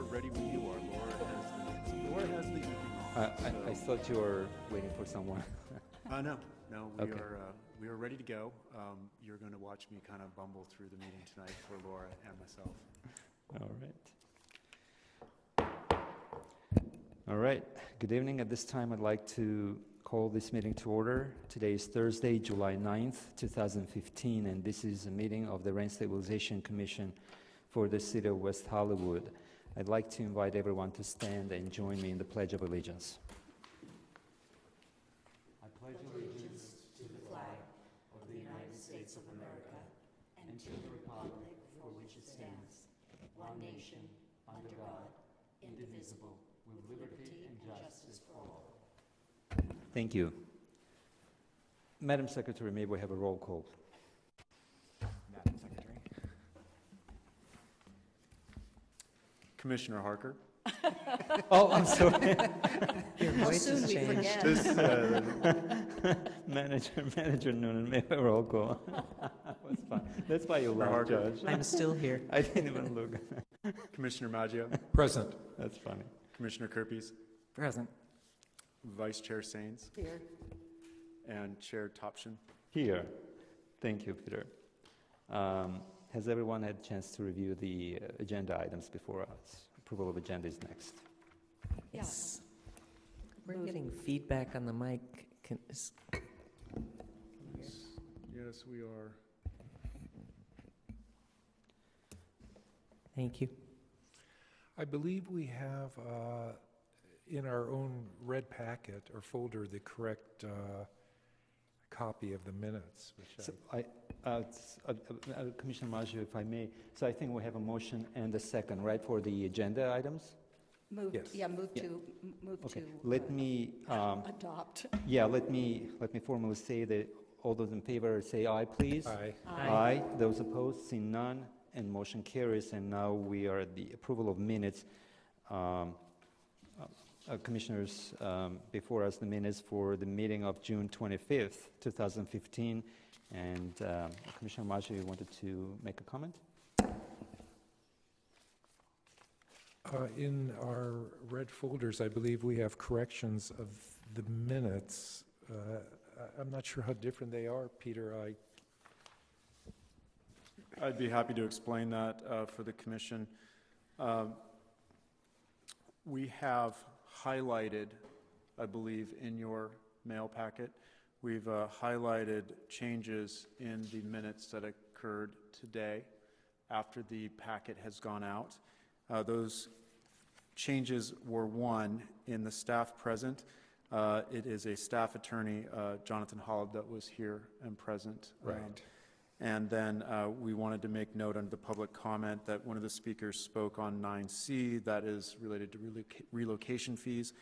are ready when you are. Laura has the evening off. I thought you were waiting for someone. No, Okay. we are ready to go. You're going to watch me kind of bumble through the meeting tonight for Laura and myself. All right. Good evening. At this time, I'd like to call this meeting to order. Today is Thursday, July 9th, 2015, and this is a meeting of the Rent Stabilization Commission for the City of West Hollywood. I'd like to invite everyone to stand and join me in the Pledge of Allegiance. I pledge allegiance to the flag of the United States of America and to the republic for which it stands, one nation, under God, indivisible, with liberty and justice for all. Thank you. Madam Secretary, may we have a roll call? Madam Secretary. Commissioner Harker. Oh, I'm sorry. Your voice has changed. Manager Noonan, may I roll call? That's fine. That's why you laughed, Judge. I'm still here. I didn't even look. Commissioner Maggio. Present. That's funny. Commissioner Kirpies. Present. Vice Chair Sains. Here. And Chair Topshin. Here. Thank you, Peter. Has everyone had a chance to review the agenda items before us? Approval of agenda is next. Yes. We're getting feedback on the mic. Yes, we are. Thank you. I believe we have in our own red packet or folder the correct copy of the minutes. Which So Commissioner Maggio, if I may, so I think we have a motion and a second, right, for the agenda items? Move, Yes. yeah, move Yeah. to, move Okay, to. let me, Adopt. yeah, let me formally say that all those in favor say aye, please. Aye. Aye. Those opposed, seeing none, and motion carries. And now we are at the approval of minutes. Commissioners, before us the minutes for the meeting of June 25th, 2015. And Commissioner Maggio, you wanted to make a comment? In our red folders, I believe we have corrections of the minutes. I'm not sure how different they are, Peter. I'd be happy to explain that for the commission. We have highlighted, I believe, in your mail packet, we've highlighted changes in the minutes that occurred today after the packet has gone out. Those changes were one in the staff present. It is a staff attorney, Jonathan Hollab, that was here and present. Right. And then we wanted to make note under the public comment that one of the speakers spoke on 9C, that is related to relocation fees,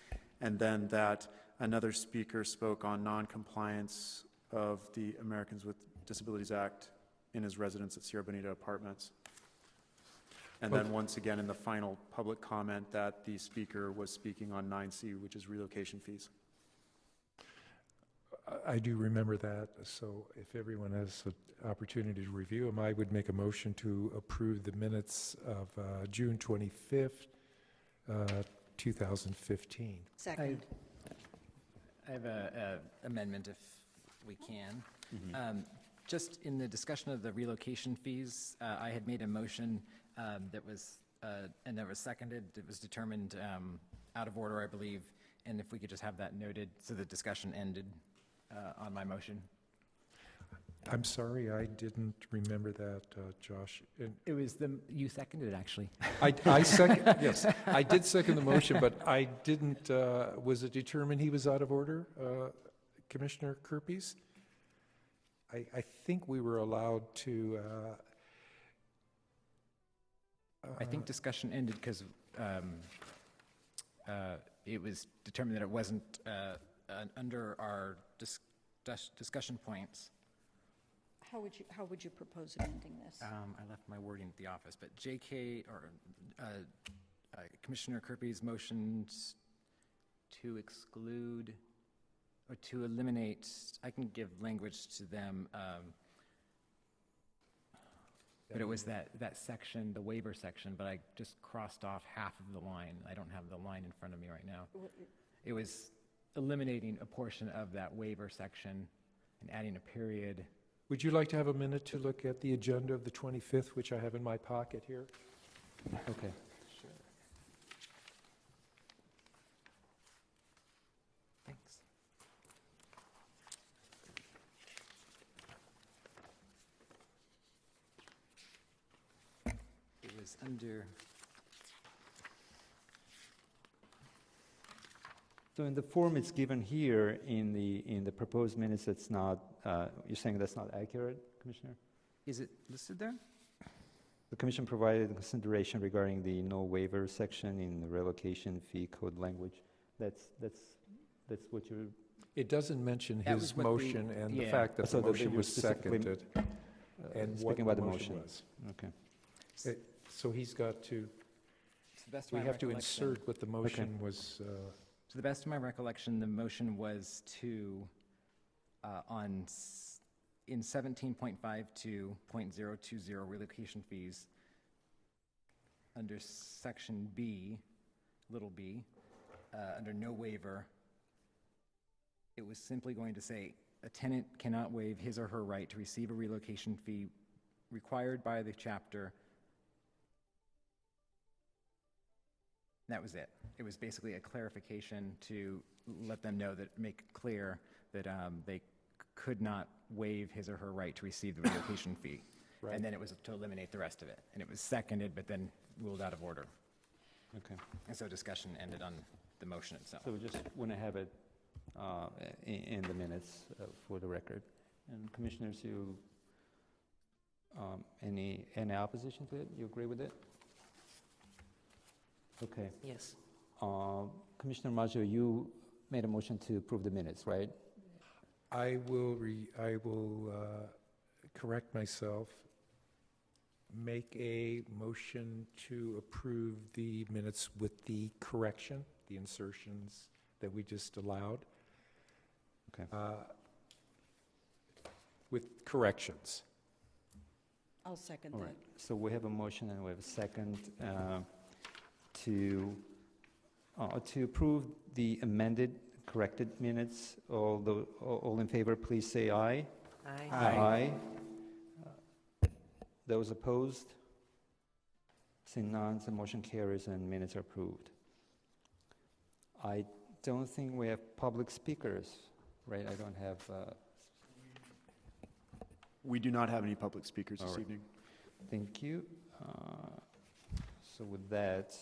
and then that another speaker spoke on non-compliance of the Americans with Disabilities Act in his residence at Sierra Bonita Apartments. And then once again in the final public comment that the speaker was speaking on 9C, which is relocation fees. I do remember that, so if everyone has an opportunity to review them, I would make a motion to approve the minutes of June 25th, 2015. Second. I have an amendment if we can. Just in the discussion of the relocation fees, I had made a motion that was, and that was seconded. It was determined out of order, I believe, and if we could just have that noted so the discussion ended on my motion. I'm sorry, I didn't remember that, Josh. It was you seconded it, actually. I second, yes, I did second the motion, but I didn't, was it determined he was out of order, Commissioner Kirpies? I think we were allowed to, I think discussion ended because it was determined that it wasn't under our discussion points. How would you propose amending this? I left my wording at the office, but JK or Commissioner Kirby's motions to exclude or to eliminate, I can give language to them. but it was that section, the waiver section, but I just crossed off half of the line. I don't have the line in front of me right now. It was eliminating a portion of that waiver section and adding a period. Would you like to have a minute to look at the agenda of the 25th, which I have in my pocket here? Okay. Sure. Thanks. It was under, So in the form it's given here in the proposed minutes, it's not, you're saying that's not accurate, Commissioner? is it listed there? The commission provided consideration regarding the no waiver section in the relocation fee code language. That's what you're, It doesn't mention That his was what the- motion and the yeah. So fact that the that motion you're was specifically, seconded and what speaking the about the motion motion. was. Okay. So he's got to, To the best of we my have to recollection- insert what the motion was, To the best of my recollection, the motion was to, in 17.52.020 relocation fees, under section B, little b, under no waiver, it was simply going to say, a tenant cannot waive his or her right to receive a relocation fee required by the chapter. That was it. It was basically a clarification to let them know that, make clear that they could not waive his or her right to receive the relocation fee. Right. And then it was to eliminate the rest of it. And it was seconded, but then ruled out of order. Okay. And so discussion ended on the motion itself. So we just want to have it in the minutes for the record. And commissioners, you, any opposition to it? You agree with it? Okay. Yes. Commissioner Maggio, you made a motion to approve the minutes, right? I will correct myself, make a motion to approve the minutes with the correction, the insertions that we just allowed. Okay. With corrections. I'll second All that. right. So we have a motion and we have a second to approve the amended, corrected minutes. All in favor, please say aye. Aye. Aye. Those opposed? Seeing none, the motion carries and minutes are approved. I don't think we have public speakers, right? I don't have, We do not have any public speakers All this right. evening. thank you. So with that,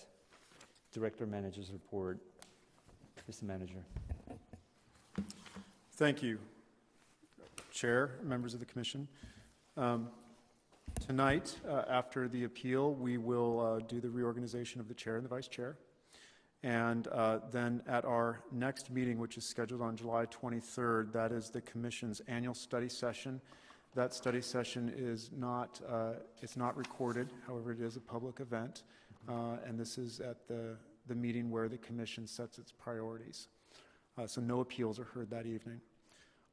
Director Manager's report. Mr. Manager. Thank you, Chair, members of the commission. Tonight, after the appeal, we will do the reorganization of the chair and the vice chair. And then at our next meeting, which is scheduled on July 23rd, that is the commission's annual study session. That study session is not, it's not recorded, however, it is a public event. And this is at the meeting where the commission sets its priorities. So no appeals are heard that evening.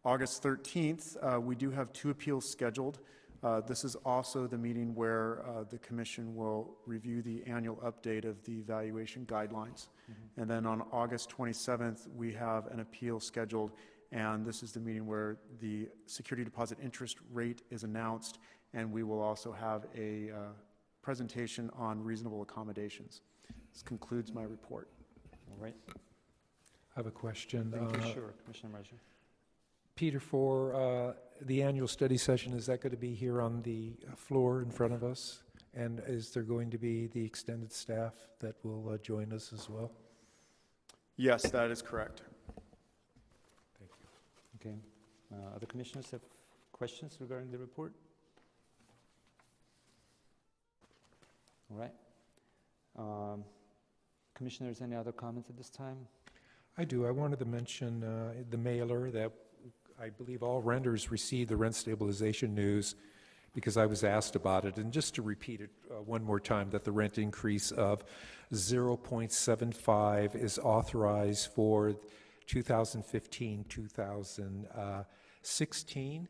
August 13th, we do have 2 appeals scheduled. This is also the meeting where the commission will review the annual update of the evaluation guidelines. And then on August 27th, we have an appeal scheduled, and this is the meeting where the security deposit interest rate is announced, and we will also have a presentation on reasonable accommodations. This concludes my report. All right. I have a question. Thank you. Sure, Commissioner Marshall. Peter, for the annual study session, is that going to be here on the floor in front of us? And is there going to be the extended staff that will join us as well? Yes, that is correct. Thank you. Okay. Other commissioners have questions regarding the report? All right. Commissioners, any other comments at this time? I do. I wanted to mention the mailer that I believe all renters received the rent stabilization news because I was asked about it. And just to repeat it one more time, that the rent increase of 0.75 is authorized for 2015-2016.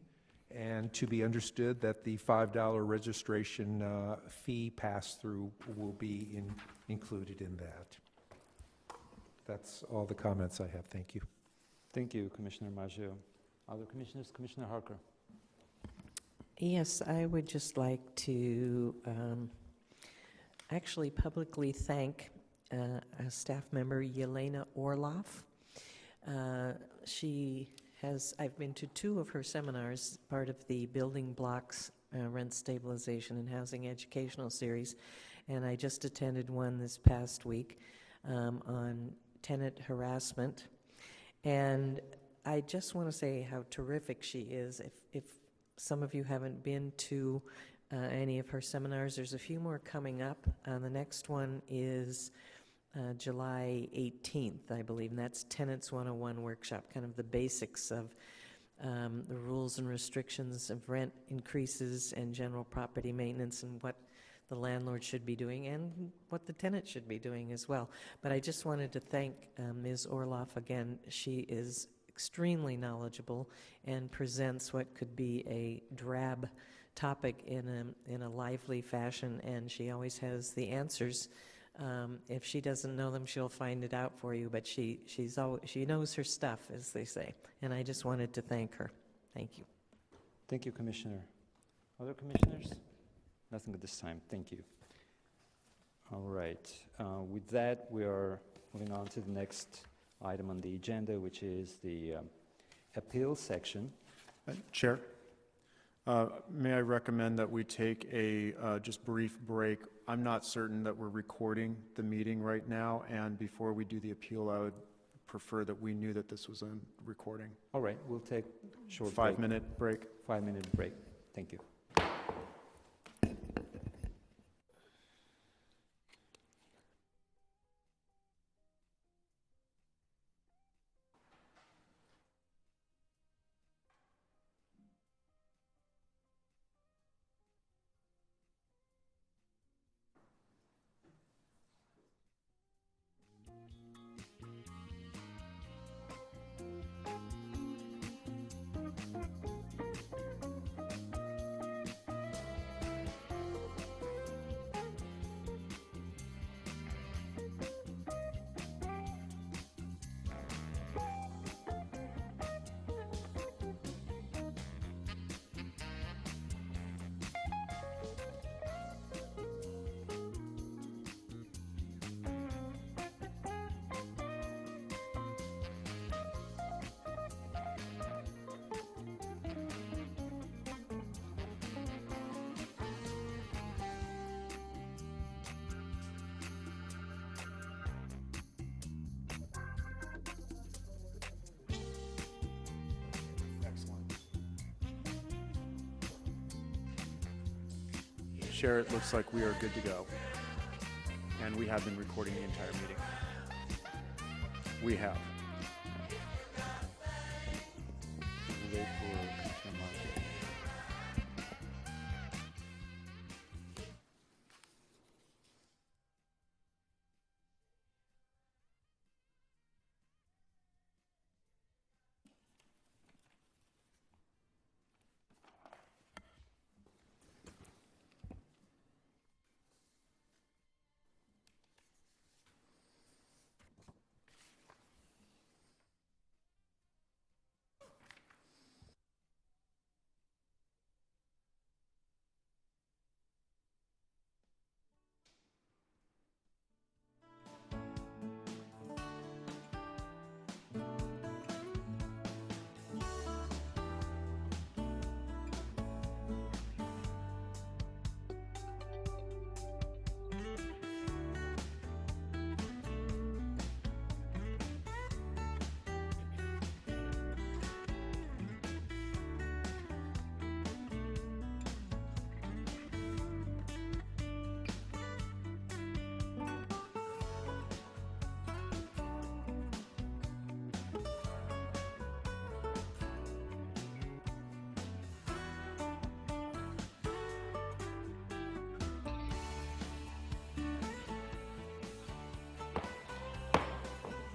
and to be understood that the $5 registration fee pass-through will be included in that. That's all the comments I have. Thank you. Thank you, Commissioner Maggio. Other commissioners? Commissioner Harker. Yes, I would just like to actually publicly thank a staff member, Yelena Orloff. I've been to 2 of her seminars, part of the Building Blocks Rent Stabilization and Housing Educational Series, and I just attended one this past week on tenant harassment. And I just want to say how terrific she is. If some of you haven't been to any of her seminars, there's a few more coming up. The next one is July 18th, I believe, and that's Tenants 101 workshop, kind of the basics of the rules and restrictions of rent increases and general property maintenance and what the landlord should be doing and what the tenant should be doing as well. But I just wanted to thank Ms. Orloff again. She is extremely knowledgeable and presents what could be a drab topic in a lively fashion, and she always has the answers. If she doesn't know them, she'll find it out for you, but she knows her stuff, as they say, and I just wanted to thank her. Thank you. Thank you, Commissioner. Other commissioners? Nothing at this time. Thank you. All right. With that, we are moving on to the next item on the agenda, which is the appeal section. Chair, may I recommend that we take a just brief break? I'm not certain that we're recording the meeting right now, and before we do the appeal, I would prefer that we knew that this was on recording. All right, we'll take a short 5-minute break. 5-minute break. Thank you. Chair, it looks like we are good to go. And we have been recording the entire meeting. We have. We'll wait for Commissioner Maggio.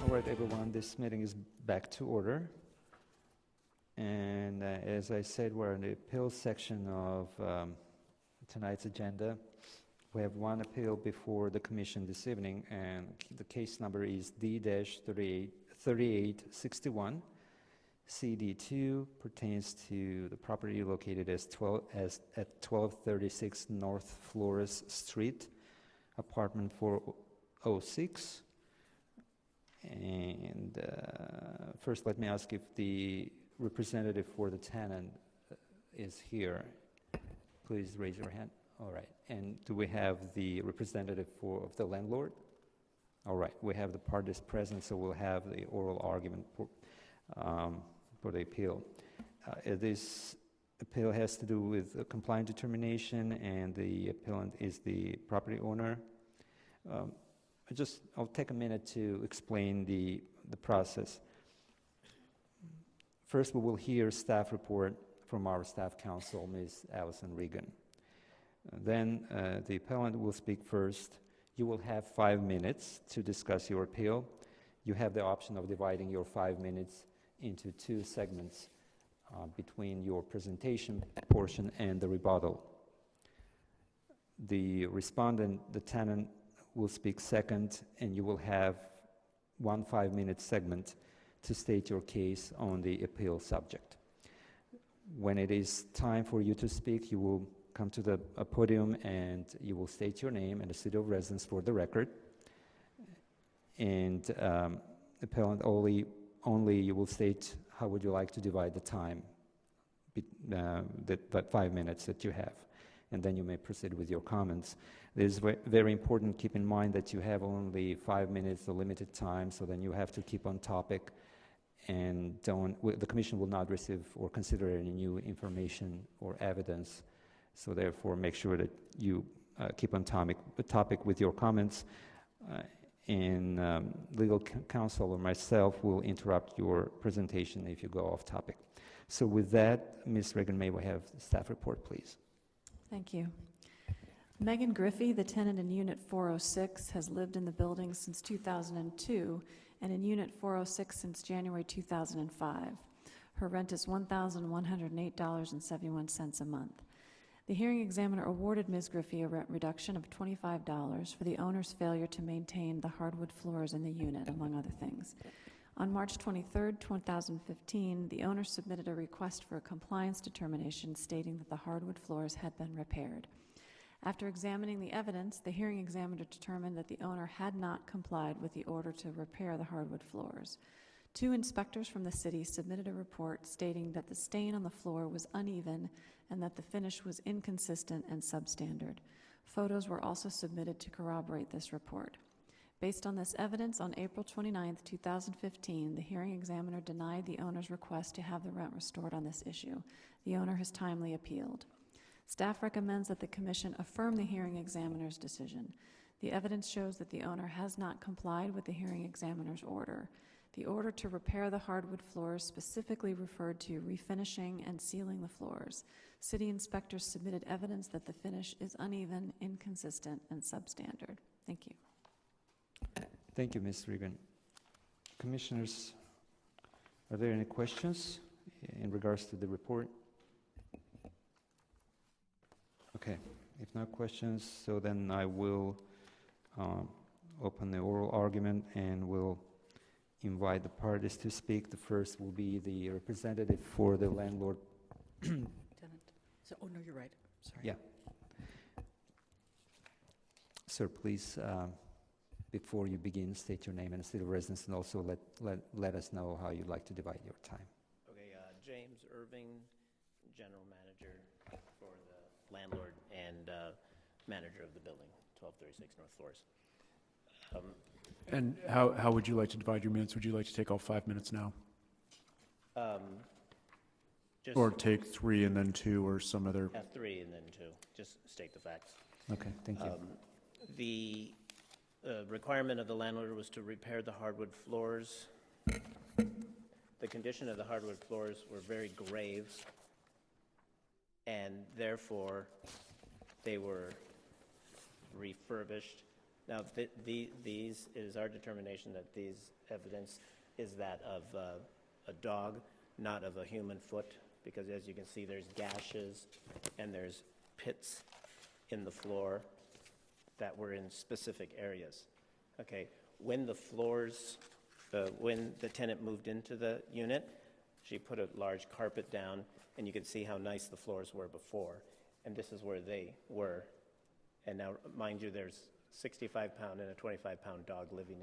All right, everyone, this meeting is back to order. And as I said, we're in the appeals section of tonight's agenda. We have one appeal before the commission this evening, and the case number is D-3861. CD2 pertains to the property located at 1236 North Flores Street, apartment 406. And first, let me ask if the representative for the tenant is here. Please raise your hand. All right. And do we have the representative of the landlord? All right. We have the parties present, so we'll have the oral argument for the appeal. This appeal has to do with a compliant determination, and the appellant is the property owner. I'll take a minute to explain the process. First, we will hear staff report from our staff counsel, Ms. Allison Regan. Then the appellant will speak first. You will have 5 minutes to discuss your appeal. You have the option of dividing your 5 minutes into 2 segments between your presentation portion and the rebuttal. The respondent, the tenant, will speak second, and you will have 1 5-minute segment to state your case on the appeal subject. When it is time for you to speak, you will come to the podium and you will state your name and the city of residence for the record. And appellant only you will state how would you like to divide the time, that 5 minutes that you have. And then you may proceed with your comments. It is very important, keep in mind that you have only 5 minutes, a limited time, so then you have to keep on topic, and the commission will not receive or consider any new information or evidence. So therefore, make sure that you keep on topic with your comments. And legal counsel or myself will interrupt your presentation if you go off topic. So with that, Ms. Regan, may we have the staff report, please? Thank you. Megan Griffey, the tenant in Unit 406, has lived in the building since 2002 and in Unit 406 since January 2005. Her rent is $1,108.71 a month. The hearing examiner awarded Ms. Griffey a rent reduction of $25 for the owner's failure to maintain the hardwood floors in the unit, among other things. On March 23, 2015, the owner submitted a request for a compliance determination stating that the hardwood floors had been repaired. After examining the evidence, the hearing examiner determined that the owner had not complied with the order to repair the hardwood floors. 2 inspectors from the city submitted a report stating that the stain on the floor was uneven and that the finish was inconsistent and substandard. Photos were also submitted to corroborate this report. Based on this evidence, on April 29, 2015, the hearing examiner denied the owner's request to have the rent restored on this issue. The owner has timely appealed. Staff recommends that the commission affirm the hearing examiner's decision. The evidence shows that the owner has not complied with the hearing examiner's order. The order to repair the hardwood floors specifically referred to refinishing and sealing the floors. City inspectors submitted evidence that the finish is uneven, inconsistent, and substandard. Thank you. Thank you, Ms. Regan. Commissioners, are there any questions in regards to the report? Okay, if no questions, so then I will open the oral argument and will invite the parties to speak. The first will be the representative for the landlord. Tenant. So, oh, no, you're right. Sorry. Yeah. Sir, please, before you begin, state your name and state of residence, and also let us know how you'd like to divide your time. Okay, James Irving, General Manager for the landlord and manager of the building, 1236 North Flores. And how would you like to divide your minutes? Would you like to take all 5 minutes now? Just Or take 3 and then 2 or some other? 3 and then 2, just state the facts. Okay, thank you. The requirement of the landlord was to repair the hardwood floors. The condition of the hardwood floors were very grave, and therefore they were refurbished. Now, it is our determination that these evidence is that of a dog not of a human foot, because as you can see, there's gashes and there's pits in the floor that were in specific areas. Okay, when the floors, when the tenant moved into the unit, she put a large carpet down, and you could see how nice the floors were before. And this is where they were. And now, mind you, there's 65-pound and a 25-pound dog living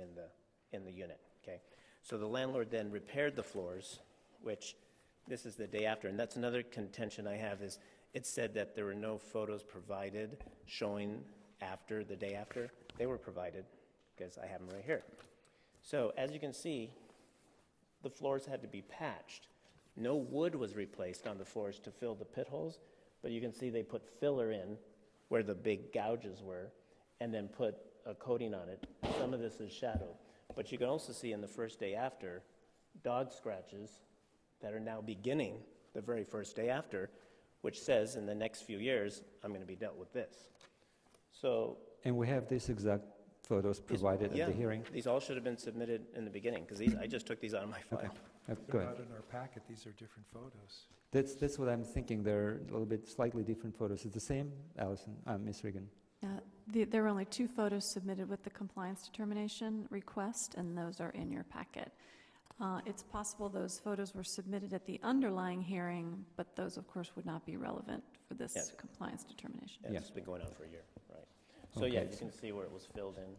in the unit, okay? So the landlord then repaired the floors, which this is the day after. And that's another contention I have is it said that there were no photos provided showing after, the day after. They were provided, because I have them right here. So as you can see, the floors had to be patched. No wood was replaced on the floors to fill the pit holes, but you can see they put filler in where the big gouges were, and then put a coating on it. Some of this is shadow. But you can also see in the first day after, dog scratches that are now beginning the very first day after, which says in the next few years, I'm going to be dealt with this. So And we have these exact photos provided at the hearing? These all should have been submitted in the beginning, because I just took these out of my file. Okay. Go They're ahead. not in our packet, these are different photos. That's what I'm thinking. They're a little bit slightly different photos. It's the same, Allison, Ms. Regan? There were only 2 photos submitted with the compliance determination request, and those are in your packet. It's possible those photos were submitted at the underlying hearing, but those, of course, would not be relevant for this Yes. compliance determination. Yeah, Yeah. it's been going on for a year, right? So yeah, Okay. you can see where it was filled in.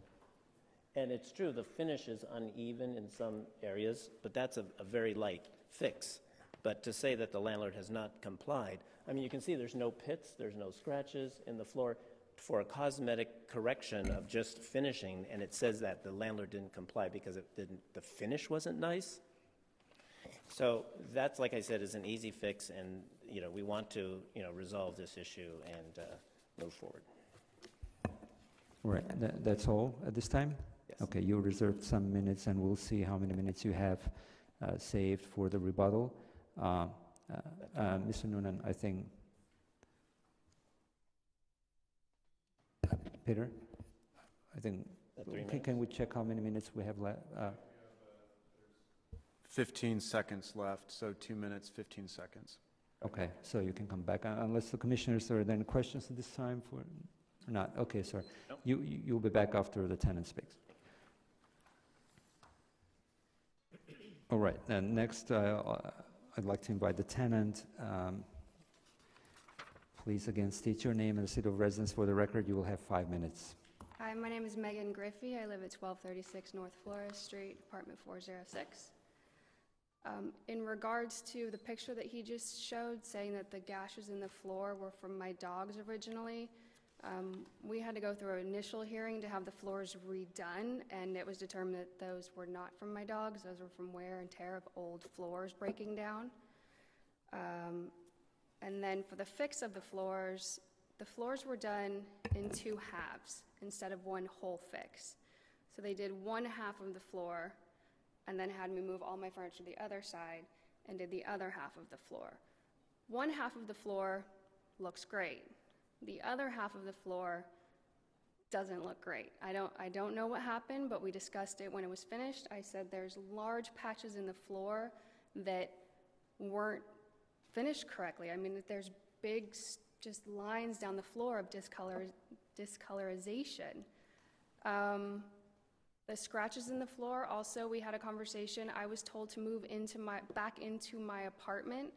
And it's true, the finish is uneven in some areas, but that's a very light fix. But to say that the landlord has not complied, I mean, you can see there's no pits, there's no scratches in the floor for a cosmetic correction of just finishing, and it says that the landlord didn't comply because the finish wasn't nice. So that's, like I said, is an easy fix, and, we want to, resolve this issue and move forward. All right, that's all at this time? Yes. Okay, you reserved some minutes, and we'll see how many minutes you have saved for the rebuttal. Mr. Noonan, I think. Peter? I think, 3 minutes? can we check how many minutes we have left? 15 seconds left, so 2 minutes, 15 seconds. Okay, so you can come back, unless the commissioners, are there any questions at this time for, or not? Okay, sorry. No. You'll be back after the tenant speaks. All right, and next, I'd like to invite the tenant. Please, again, state your name and the city of residence for the record. You will have 5 minutes. Hi, my name is Megan Griffey. I live at 1236 North Flores Street, apartment 406. In regards to the picture that he just showed, saying that the gashes in the floor were from my dogs originally, we had to go through an initial hearing to have the floors redone, and it was determined that those were not from my dogs. Those were from wear and tear of old floors breaking down. And then for the fix of the floors were done in 2 halves instead of one whole fix. So they did one half of the floor and then had me move all my furniture to the other side and did the other half of the floor. One half of the floor looks great. The other half of the floor doesn't look great. I don't know what happened, but we discussed it when it was finished. I said there's large patches in the floor that weren't finished correctly. I mean, there's big just lines down the floor of discolorization. The scratches in the floor, also, we had a conversation. I was told to move back into my apartment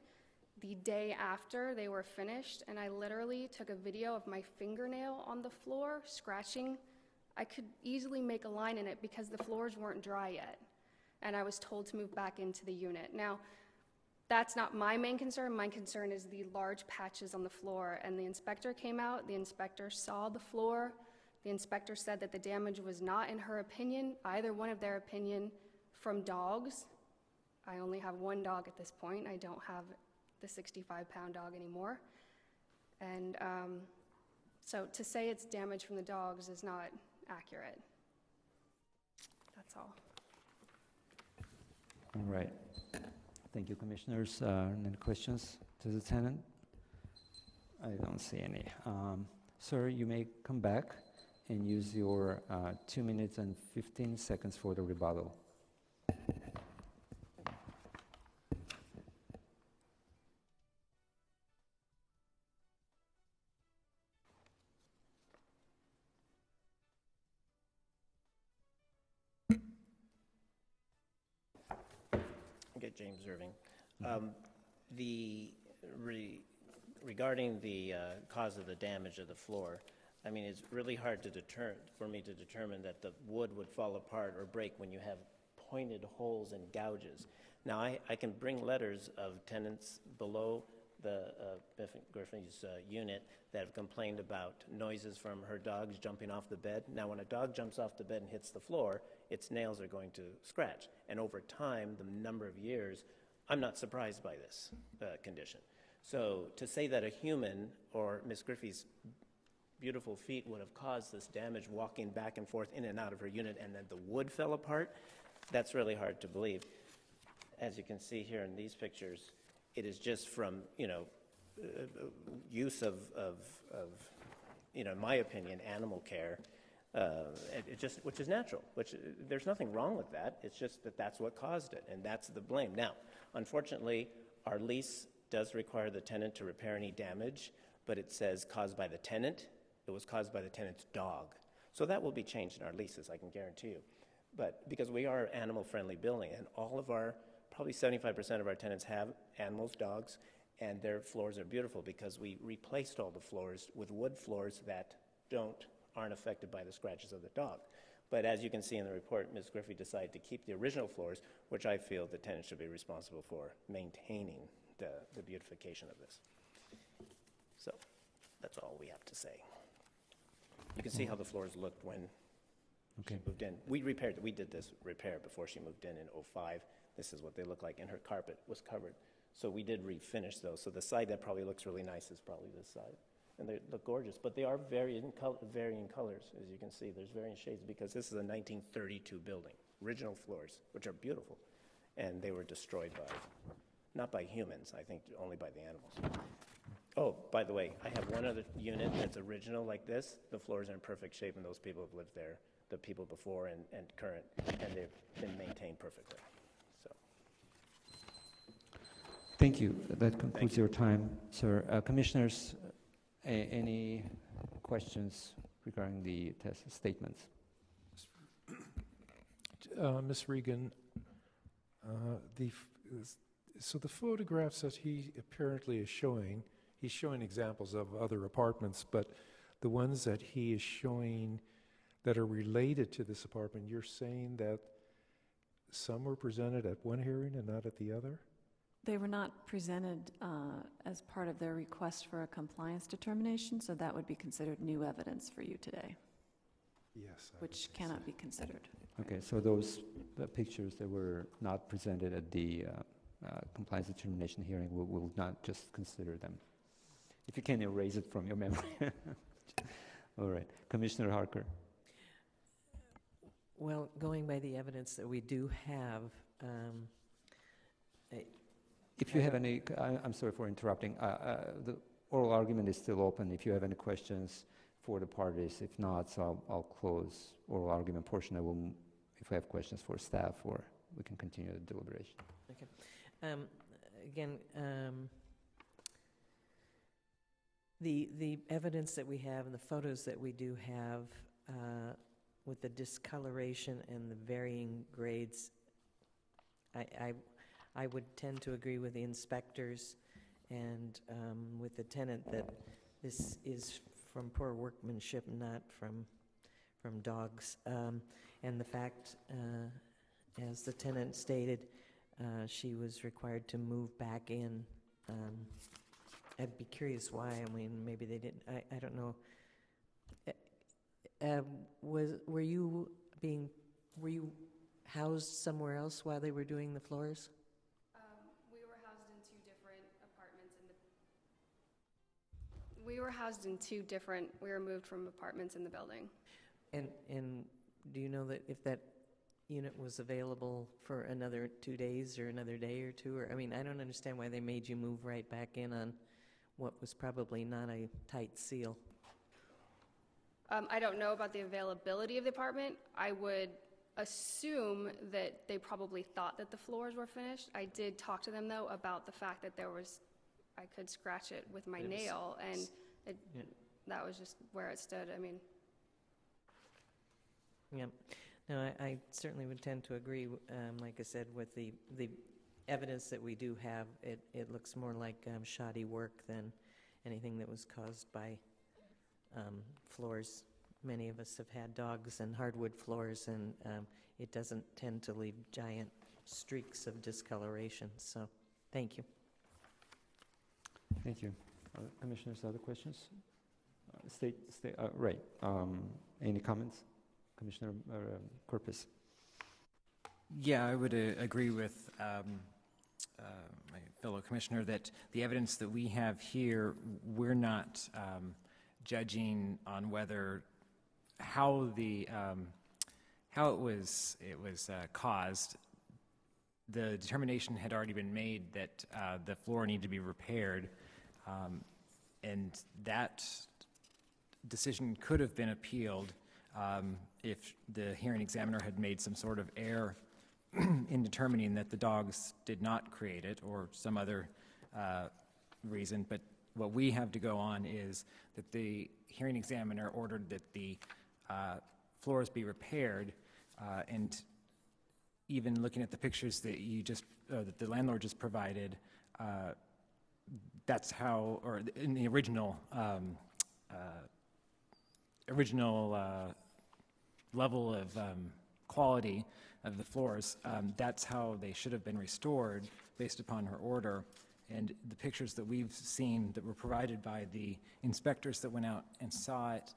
the day after they were finished, and I literally took a video of my fingernail on the floor, scratching. I could easily make a line in it because the floors weren't dry yet, and I was told to move back into the unit. Now, that's not my main concern. My concern is the large patches on the floor, and the inspector came out. The inspector saw the floor. The inspector said that the damage was not, in her opinion, either one of their opinion, from dogs. I only have one dog at this point. I don't have the 65-pound dog anymore. And so to say it's damage from the dogs is not accurate. That's all. All right. Thank you, commissioners. Any questions to the tenant? I don't see any. Sir, you may come back and use your 2 minutes and 15 seconds for the rebuttal. Okay, James Irving. The, regarding the cause of the damage of the floor, I mean, it's really hard to for me to determine that the wood would fall apart or break when you have pointed holes and gouges. Now, I can bring letters of tenants below the Griffey's unit that have complained about noises from her dogs jumping off the bed. Now, when a dog jumps off the bed and hits the floor, its nails are going to scratch. And over time, the number of years, I'm not surprised by this condition. So to say that a human or Miss Griffey's beautiful feet would have caused this damage walking back and forth in and out of her unit and then the wood fell apart, that's really hard to believe. As you can see here in these pictures, it is just from, use of in my opinion, animal care, which is natural, there's nothing wrong with that. It's just that that's what caused it, and that's the blame. Now, unfortunately, our lease does require the tenant to repair any damage, but it says caused by the tenant. It was caused by the tenant's dog. So that will be changed in our leases, I can guarantee you. But because we are an animal-friendly building, and all of our, probably 75% of our tenants have animals, dogs, and their floors are beautiful because we replaced all the floors with wood floors that aren't affected by the scratches of the dog. But as you can see in the report, Ms. Griffey decided to keep the original floors, which I feel the tenant should be responsible for maintaining the beautification of this. So that's all we have to say. You can see how the floors looked when she moved in. We did this repair before she moved in 2005. This is what they look like, and her carpet was covered. So we did refinish those. So the side that probably looks really nice is probably this side. And they look gorgeous, but they are varying colors, as you can see. There's varying shades because this is a 1932 building, original floors, which are beautiful. And they were destroyed not by humans, I think only by the animals. Oh, by the way, I have one other unit that's original like this. The floors are in perfect shape, and those people have lived there, the people before and current, and they've been maintained perfectly. So. Thank you. That concludes your time, sir. Commissioners, any questions regarding the test statements? Ms. Regan, so the photographs that he apparently is showing, he's showing examples of other apartments, but the ones that he is showing that are related to this apartment, you're saying that some were presented at one hearing and not at the other? They were not presented as part of their request for a compliance determination, so that would be considered new evidence for you today. Yes. Which cannot be considered. Okay, so those pictures that were not presented at the compliance determination hearing, we'll not just consider them. If you can erase it from your memory. All right. Commissioner Harker. Well, going by the evidence that we do have, If you have any, I'm sorry for interrupting. The oral argument is still open. If you have any questions for the parties, if not, so I'll close oral argument portion. If we have questions for staff, or we can continue the deliberation. Okay. Again, the evidence that we have and the photos that we do have with the discoloration and the varying grades, I would tend to agree with the inspectors and with the tenant that this is from poor workmanship, not from dogs. And the fact, as the tenant stated, she was required to move back in. I'd be curious why. I mean, maybe they didn't. I don't know. Were you housed somewhere else while they were doing the floors? We were housed in two different apartments we were moved from apartments in the building. And do you know that if that unit was available for another 2 days or another day or two? Or I mean, I don't understand why they made you move right back in on what was probably not a tight seal. I don't know about the availability of the apartment. I would assume that they probably thought that the floors were finished. I did talk to them, though, about the fact that I could scratch it with my nail, and that was just where it stood. I mean. Yeah. No, I certainly would tend to agree, like I said, with the evidence that we do have, it looks more like shoddy work than anything that was caused by floors. Many of us have had dogs and hardwood floors, and it doesn't tend to leave giant streaks of discoloration. So, thank you. Thank you. Commissioners, other questions? Right. Any comments? Commissioner Corpus? Yeah, I would agree with my fellow commissioner that the evidence that we have here, we're not judging on whether how it was caused. The determination had already been made that the floor needed to be repaired, and that decision could have been appealed if the hearing examiner had made some sort of error in determining that the dogs did not create it or some other reason. But what we have to go on is that the hearing examiner ordered that the floors be repaired, and even looking at the pictures that that the landlord just provided, that's how, or in the original level of quality of the floors, that's how they should have been restored based upon her order. And the pictures that we've seen that were provided by the inspectors that went out and saw it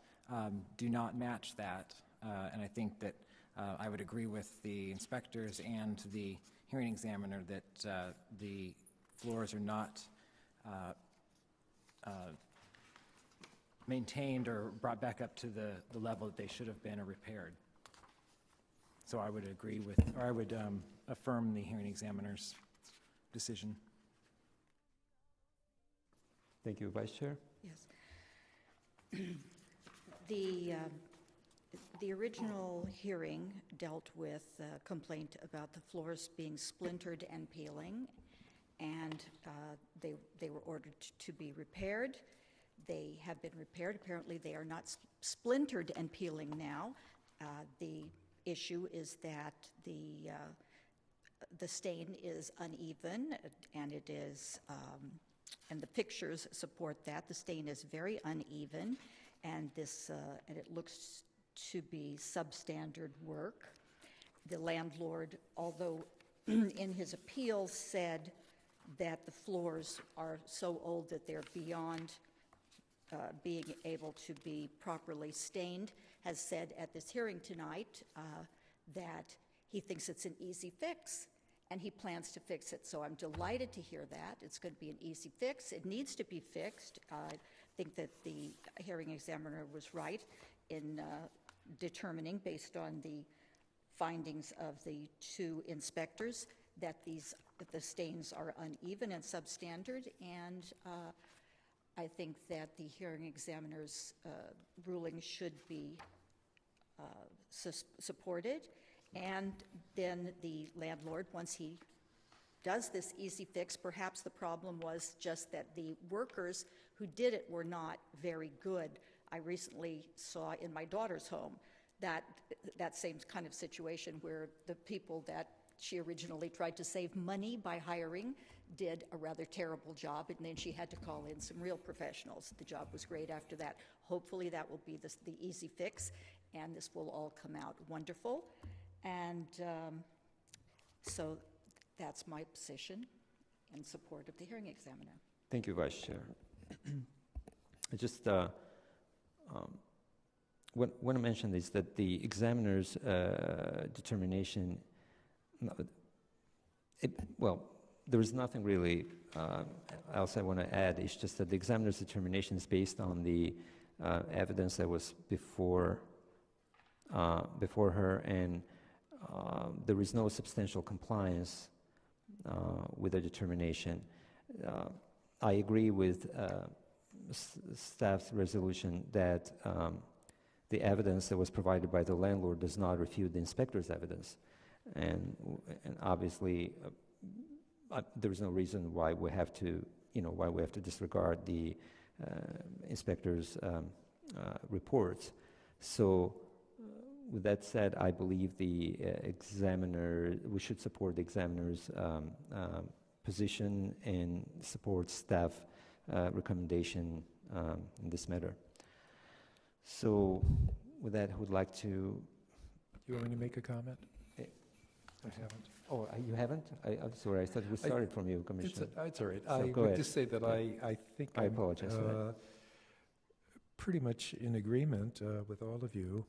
do not match that. And I think that I would agree with the inspectors and the hearing examiner that the floors are not maintained or brought back up to the level that they should have been or repaired. So I would agree with, or I would affirm the hearing examiner's decision. Thank you, Vice Chair. Yes. The original hearing dealt with a complaint about the floors being splintered and peeling, and they were ordered to be repaired. They have been repaired. Apparently, they are not splintered and peeling now. The issue is that the stain is uneven, and it is, and the pictures support that. The stain is very uneven, and and it looks to be substandard work. The landlord, although in his appeal said that the floors are so old that they're beyond being able to be properly stained, has said at this hearing tonight that he thinks it's an easy fix, and he plans to fix it. So I'm delighted to hear that. It's going to be an easy fix. It needs to be fixed. I think that the hearing examiner was right in determining, based on the findings of the two inspectors, that the stains are uneven and substandard, and I think that the hearing examiner's ruling should be supported. And then the landlord, once he does this easy fix, perhaps the problem was just that the workers who did it were not very good. I recently saw in my daughter's home that same kind of situation where the people that she originally tried to save money by hiring did a rather terrible job, and then she had to call in some real professionals. The job was great after that. Hopefully that will be the easy fix, and this will all come out wonderful. And so that's my position in support of the hearing examiner. Thank you, Vice Chair. I just want to mention is that the examiner's determination, there is nothing really else I want to add. It's just that the examiner's determination is based on the evidence that was before her, and there is no substantial compliance with the determination. I agree with staff's resolution that the evidence that was provided by the landlord does not refute the inspector's evidence, and obviously there is no reason why we have to disregard the inspector's reports. So with that said, I believe the examiner, we should support the examiner's position and support staff recommendation in this matter. So with that, I would like to... You want me to make a comment? Eh, I haven't. Oh, you haven't? I'm sorry, I thought we started from you, Commissioner. It's all right. So I go would ahead. just say that I think I I'm, apologize for that. pretty much in agreement with all of you.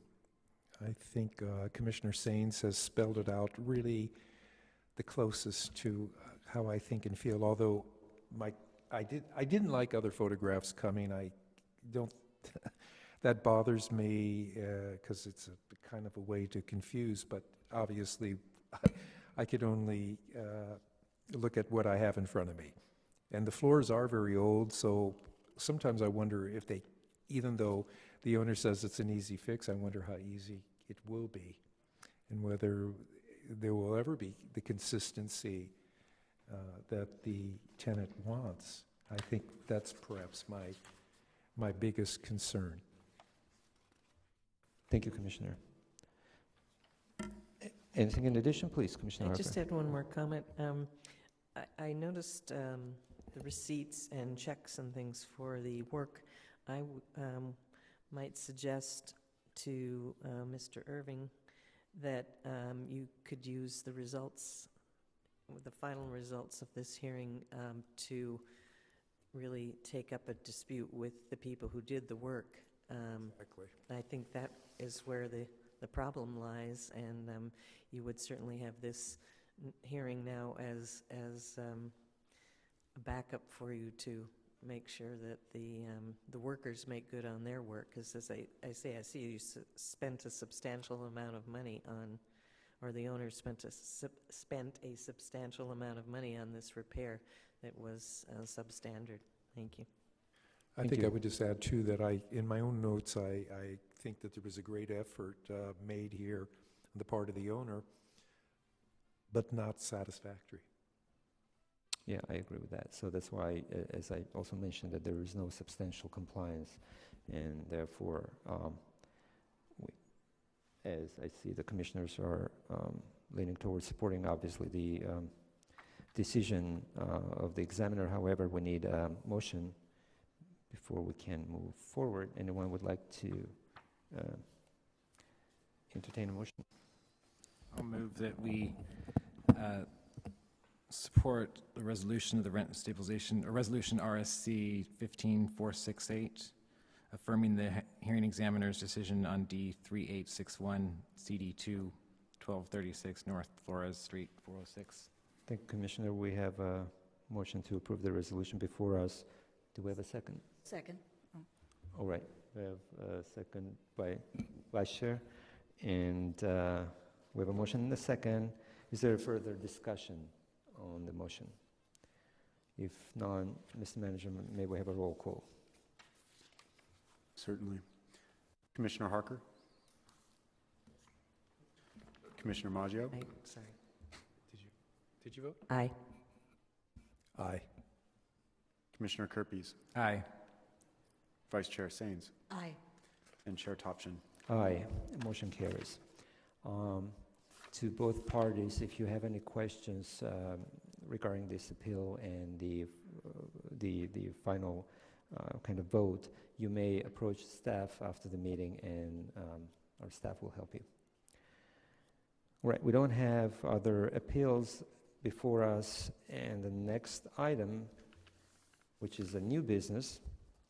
I think Commissioner Sains has spelled it out really the closest to how I think and feel, although I didn't like other photographs coming. I don't, that bothers me because it's a kind of a way to confuse, but obviously I could only look at what I have in front of me. And the floors are very old, so sometimes I wonder if they, even though the owner says it's an easy fix, I wonder how easy it will be and whether there will ever be the consistency that the tenant wants. I think that's perhaps my biggest concern. Thank you, Commissioner. Anything in addition, please, Commissioner I Harper? just had one more comment. I noticed the receipts and checks and things for the work. I might suggest to Mr. Irving that you could use the results, the final results of this hearing to really take up a dispute with the people who did the work. Exactly. I think that is where the problem lies, and you would certainly have this hearing now as a backup for you to make sure that the workers make good on their work, because as I see you spent a substantial amount of money on, or the owner spent a substantial amount of money on this repair that was substandard. Thank you. I Thank think you. I would just add too that in my own notes, I think that there was a great effort made here on the part of the owner, but not satisfactory. Yeah, I agree with that. So that's why, as I also mentioned, that there is no substantial compliance, and therefore, as I see the commissioners are leaning towards supporting, obviously, the decision of the examiner. However, we need a motion before we can move forward. Anyone would like to entertain a motion? I'll move that we support the resolution of the rent stabilization, or resolution RSC 15468, affirming the hearing examiner's decision on D3861 CD2 1236 North Flores Street 406. Thank you, Commissioner. We have a motion to approve the resolution before us. Do we have a second? Second. All right, we have a second by Vice Chair, and we have a motion and a second. Is there further discussion on the motion? If none, Mr. Manager, may we have a roll call? Certainly. Commissioner Harker? Commissioner Maggio? Sorry. Did you vote? Aye. Aye. Commissioner Kerpes? Aye. Vice Chair Sains? Aye. And Chair Topshin? Aye, motion carries. To both parties, if you have any questions regarding this appeal and the final kind of vote, you may approach staff after the meeting, and our staff will help you. All right, we don't have other appeals before us, and the next item, which is a new business,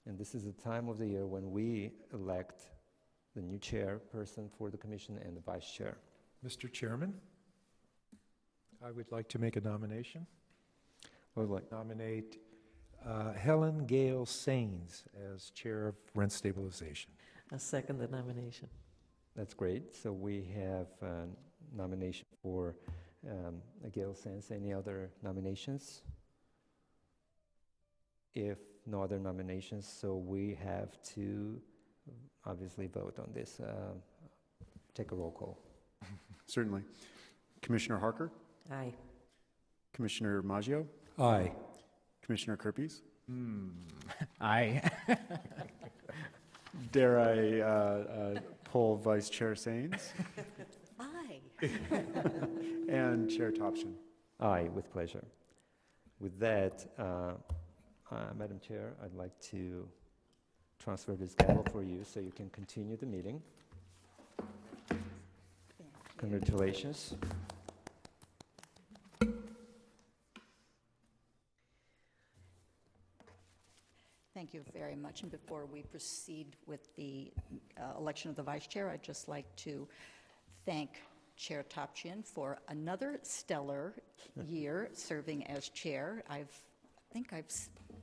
and this is the time of the year when we elect the new chairperson for the commission and the vice chair. Mr. Chairman, I would like to make a nomination. Nominate Helen Gale Sains as Chair of Rent Stabilization. I'll second the nomination. That's great. So we have a nomination for Gail Sains. Any other nominations? If no other nominations, so we have to obviously vote on this. Take a roll call. Certainly. Commissioner Harker? Aye. Commissioner Maggio? Aye. Commissioner Kerpes? Aye. Dare I poll Vice Chair Saines Aye. and Chair Topshin? Aye, with pleasure. With that, Madam Chair, I'd like to transfer this gavel for you so you can continue the meeting. Congratulations. Thank you very much. And before we proceed with the election of the vice chair, I'd just like to thank Chair Topchin for another stellar year serving as chair. I think I've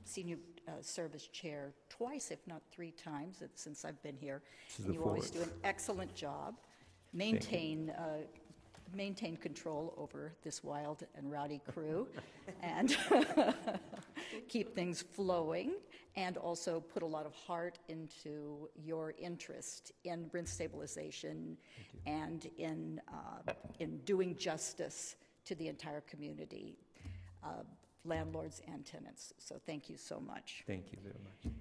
seen you serve as chair twice, if not 3 times, since I've been here. This is And the you always fourth. do an excellent job. Maintain control over this wild and rowdy crew and keep things flowing, and also put a lot of heart into your interest in rent stabilization and in doing justice to the entire community, landlords and tenants. So thank you so much. Thank you very much.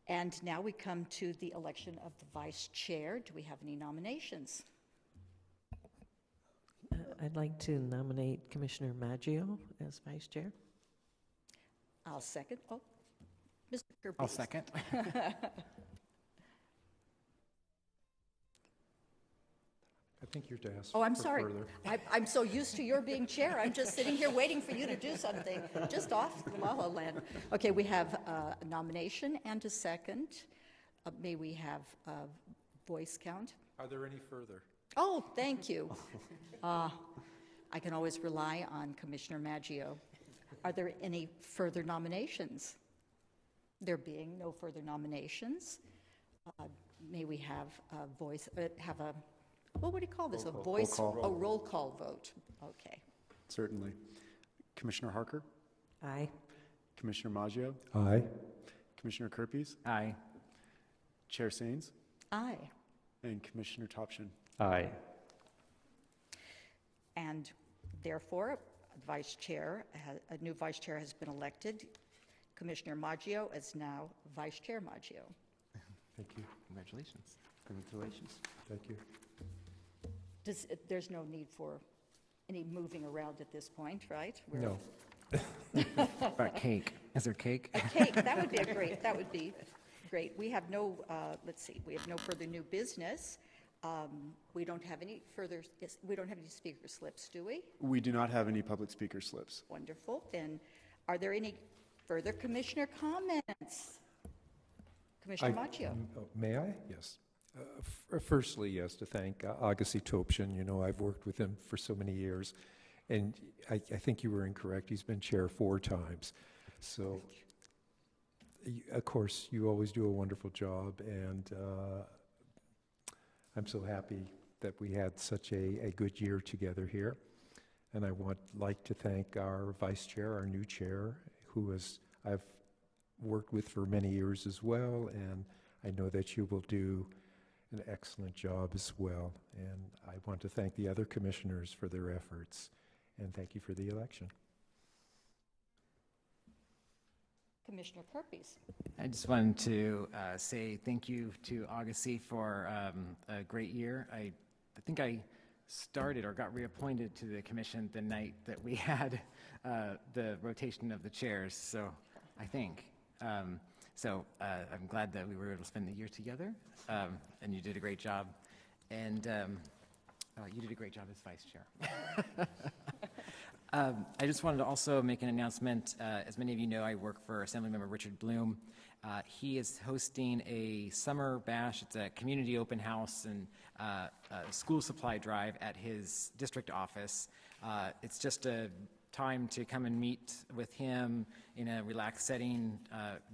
And now we come to the election of the vice chair. Do we have any nominations? I'd like to nominate Commissioner Maggio as vice chair. I'll second. Oh, Mr. Kirby. I'll second. I think you're to ask Oh, I'm for sorry. further. I'm so used to your being chair. I'm just sitting here waiting for you to do something, just off the La La Land. Okay, we have a nomination and a second. May we have a voice count? Are there any further? Oh, thank you. I can always rely on Commissioner Maggio. Are there any further nominations? There being no further nominations, may we have a voice, what would you call this? A voice, Roll call. a roll call vote. Okay. Certainly. Commissioner Harker, Aye. Commissioner Maggio, Aye. Commissioner Kerpes, Aye. Chair Saines, Aye. and Commissioner Topshin. Aye. And therefore, vice chair, a new vice chair has been elected. Commissioner Maggio is now Vice Chair Maggio. Thank you. Congratulations. Congratulations. Thank you. There's no need for any moving around at this point, right? No. About cake. Is there cake? A cake, that would be great. We have no, let's see, we have no further new business. We don't have any speaker slips, do we? We do not have any public speaker slips. Wonderful. Then, are there any further commissioner comments? Commissioner Maggio. May I? Yes. Firstly, yes, to thank Agassi Topshin. You know, I've worked with him for so many years, and I think you were incorrect. He's been chair 4 times. So, of course, you always do a wonderful job, and I'm so happy that we had such a good year together here. And I like to thank our vice chair, our new chair, who I've worked with for many years as well, and I know that you will do an excellent job as well. And I want to thank the other commissioners for their efforts, and thank you for the election. Commissioner Kerpes. I just wanted to say thank you to Agassi for a great year. I think I started or got reappointed to the commission the night that we had the rotation of the chairs, so I think. I'm glad that we were able to spend the year together, and you did a great job. And you did a great job as vice chair. I just wanted to also make an announcement. As many of you know, I work for Assemblymember Richard Bloom. He is hosting a summer bash. It's a community open house and a school supply drive at his district office. It's just a time to come and meet with him in a relaxed setting,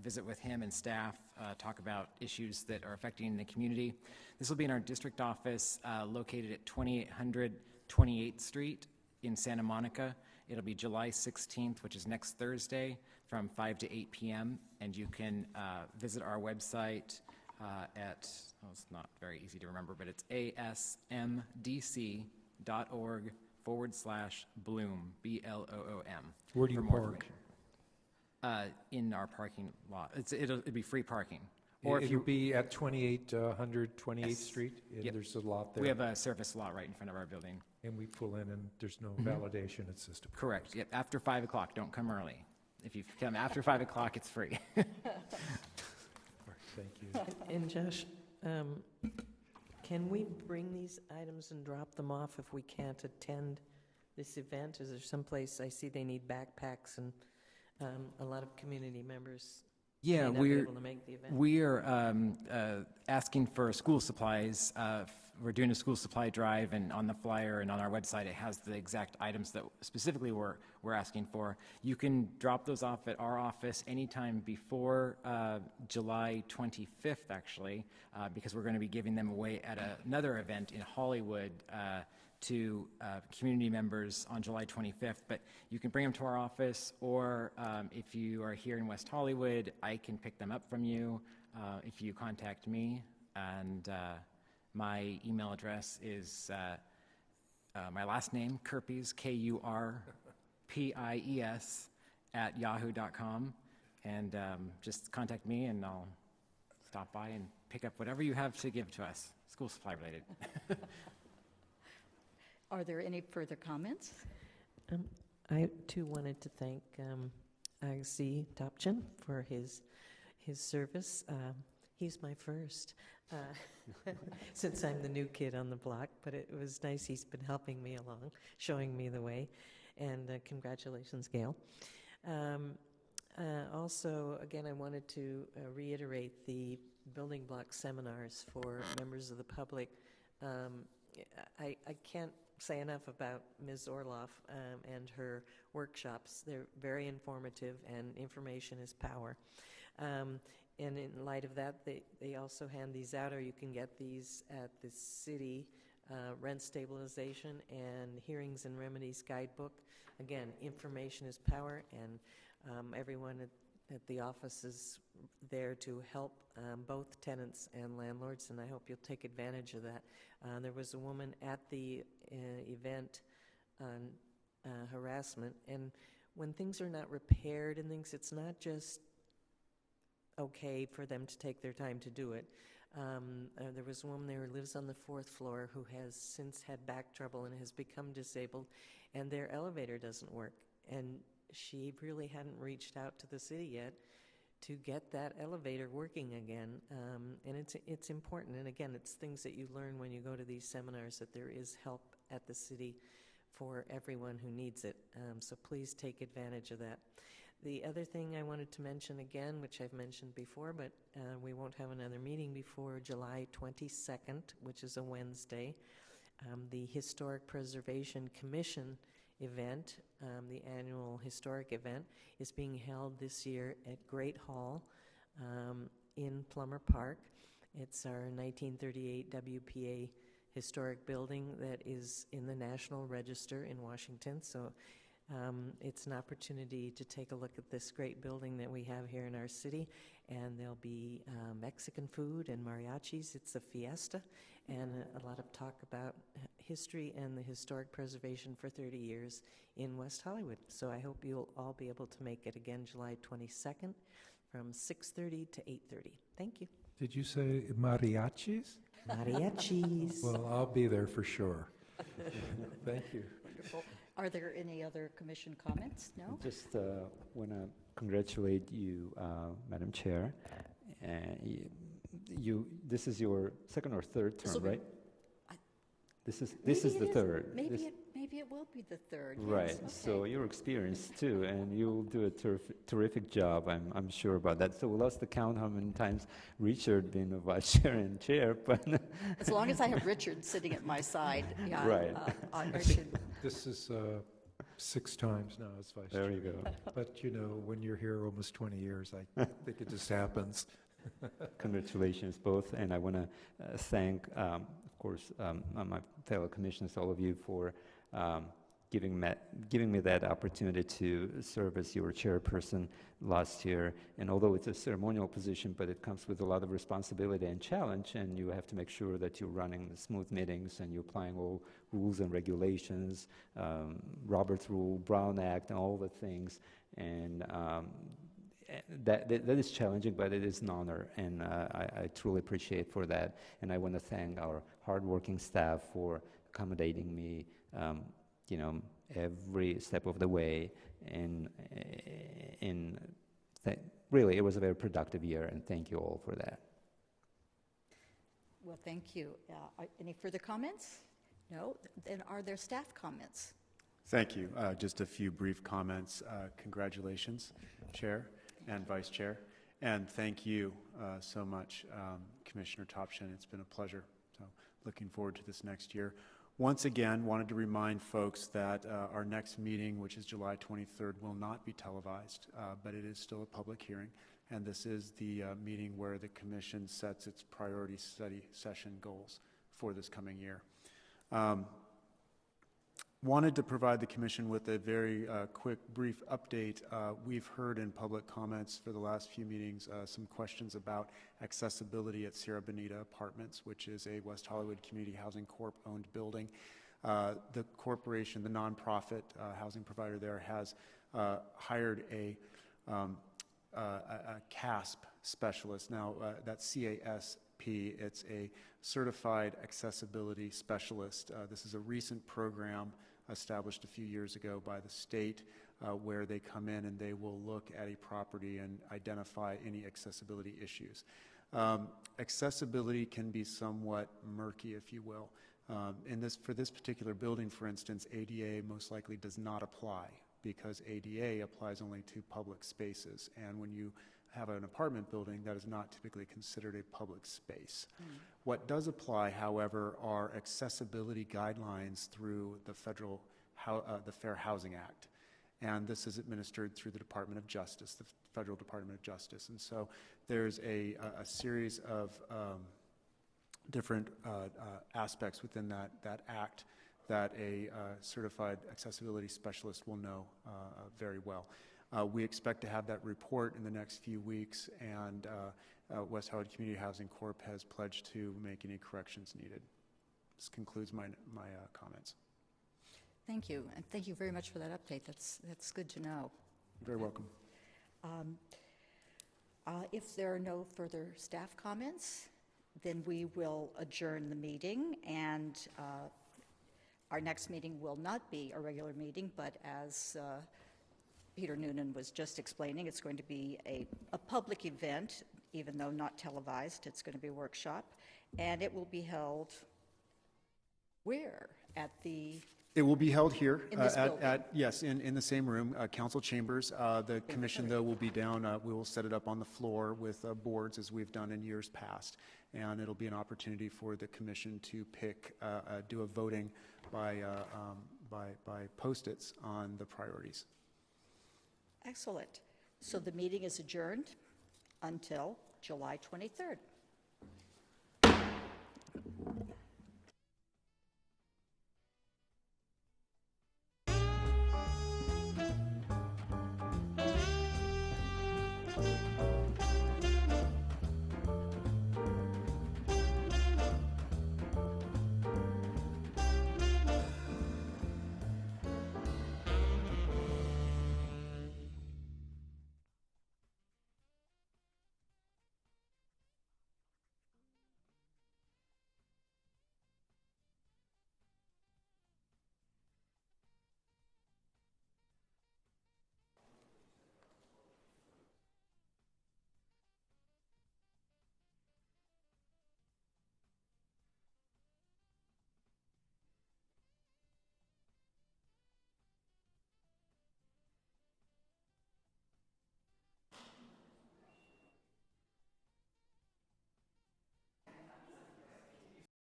visit with him and staff, talk about issues that are affecting the community. This will be in our district office located at 2800 28th Street in Santa Monica. It'll be July 16th, which is next Thursday, from 5 to 8 p.m. And you can visit our website at, it's not very easy to remember, but it's asmdc.org/Bloom, B-L-O-O-M. Where do you for more park? information. In our parking lot. It'll be free parking. Or if It'll you- be at 2800 28th Yes. Street, and Yep. there's a lot there. We have a service lot right in front of our building. And we pull in, and there's no Mhm. validation, it's just a... Correct, yep, after 5 o'clock, don't come early. If you come after 5 o'clock, it's free. Thank you. And Josh, can we bring these items and drop them off if we can't attend this event? Is there someplace, I see they need backpacks, and a lot of community members may Yeah, not be we're, able to make the event. we are asking for school supplies. We're doing a school supply drive, and on the flyer and on our website, it has the exact items that specifically we're asking for. You can drop those off at our office anytime before July 25th, actually, because we're going to be giving them away at another event in Hollywood to community members on July 25th. But you can bring them to our office, or if you are here in West Hollywood, I can pick them up from you if you contact me. And my email address is my last name, Kurpies, Kurpies, @yahoo.com. And just contact me, and I'll stop by and pick up whatever you have to give to us, school supply related. Are there any further comments? I too wanted to thank Agsi Topchin for his service. He's my first, since I'm the new kid on the block, but it was nice. He's been helping me along, showing me the way, and congratulations, Gail. Also, again, I wanted to reiterate the building block seminars for members of the public. I can't say enough about Ms. Orloff and her workshops. They're very informative, and information is power. And in light of that, they also hand these out, or you can get these at the city rent stabilization and hearings and remedies guidebook. Again, information is power, and everyone at the office is there to help both tenants and landlords, and I hope you'll take advantage of that. There was a woman at the event on harassment, and when things are not repaired and things, it's not just okay for them to take their time to do it. There was a woman there who lives on the 4th floor who has since had back trouble and has become disabled, and their elevator doesn't work. And she really hadn't reached out to the city yet to get that elevator working again. And it's important. And again, it's things that you learn when you go to these seminars, that there is help at the city for everyone who needs it. So please take advantage of that. The other thing I wanted to mention again, which I've mentioned before, but we won't have another meeting before July 22nd, which is a Wednesday. The Historic Preservation Commission event, the annual historic event, is being held this year at Great Hall in Plummer Park. It's our 1938 WPA historic building that is in the National Register in Washington. So it's an opportunity to take a look at this great building that we have here in our city, and there'll be Mexican food and mariachis. It's a fiesta, and a lot of talk about history and the historic preservation for 30 years in West Hollywood. So I hope you'll all be able to make it again July 22nd from 6:30 to 8:30. Thank you. Did you say mariachis? Mariachis. Well, I'll be there for sure. Thank you. Wonderful. Are there any other commission comments? No? Just want to congratulate you, Madam Chair. This is your second or third term, This'll be- right? I- This is Maybe the it third. Maybe This- it will be the third. yes, Right, okay. so you're experienced too, and you'll do a terrific job, I'm sure about that. So we lost the count how many times Richard been a vice chair and chair, but As long as I have Richard sitting at my side, yeah. Right. I should, This is 6 times now as vice there chair. you go. But, you know, when you're here almost 20 years, I think it just happens. Congratulations both, and I want to thank, of course, my fellow commissioners, all of you, for giving me that opportunity to serve as your chairperson last year. And although it's a ceremonial position, but it comes with a lot of responsibility and challenge, and you have to make sure that you're running smooth meetings and you're applying all rules and regulations, Robert's Rule, Brown Act, and all the things. And that is challenging, but it is an honor, and I truly appreciate for that. And I want to thank our hardworking staff for accommodating me, every step of the way. And really, it was a very productive year, and thank you all for that. Well, thank you. Any further comments? No? Then are there staff comments? Thank you. Just a few brief comments. Congratulations, Chair and Vice Chair. And thank you so much, Commissioner Topshin. It's been a pleasure. So looking forward to this next year. Once again, wanted to remind folks that our next meeting, which is July 23rd, will not be televised, but it is still a public hearing. And this is the meeting where the Commission sets its priority study session goals for this coming year. Wanted to provide the Commission with a very quick, brief update. We've heard in public comments for the last few meetings some questions about accessibility at Sierra Bonita Apartments, which is a West Hollywood Community Housing Corp. Owned building. The corporation, the nonprofit housing provider there, has hired a CASP specialist. Now, that's CASP. It's a Certified Accessibility Specialist. This is a recent program established a few years ago by the state where they come in and they will look at a property and identify any accessibility issues. Accessibility can be somewhat murky, if you will. For this particular building, for instance, ADA most likely does not apply because ADA applies only to public spaces. And when you have an apartment building, that is not typically considered a public space. What does apply, however, are accessibility guidelines through the the Fair Housing Act. And this is administered through the Department of Justice, the Federal Department of Justice. And so there's a series of different aspects within that act that a certified accessibility specialist will know very well. We expect to have that report in the next few weeks, and West Hollywood Community Housing Corp. Has pledged to make any corrections needed. This concludes my comments. Thank you, and thank you very much for that update. That's good to know. You're very welcome. If there are no further staff comments, then we will adjourn the meeting, and our next meeting will not be a regular meeting, but as Peter Noonan was just explaining, it's going to be a public event, even though not televised. It's going to be a workshop, and it will be held where? It will be held here. In this building? Yes, in the same room, council chambers. The commission, though, will be down. We will set it up on the floor with boards, as we've done in years past, and it'll be an opportunity for the commission to do a voting by Post-its on the priorities. Excellent. So the meeting is adjourned until July 23rd.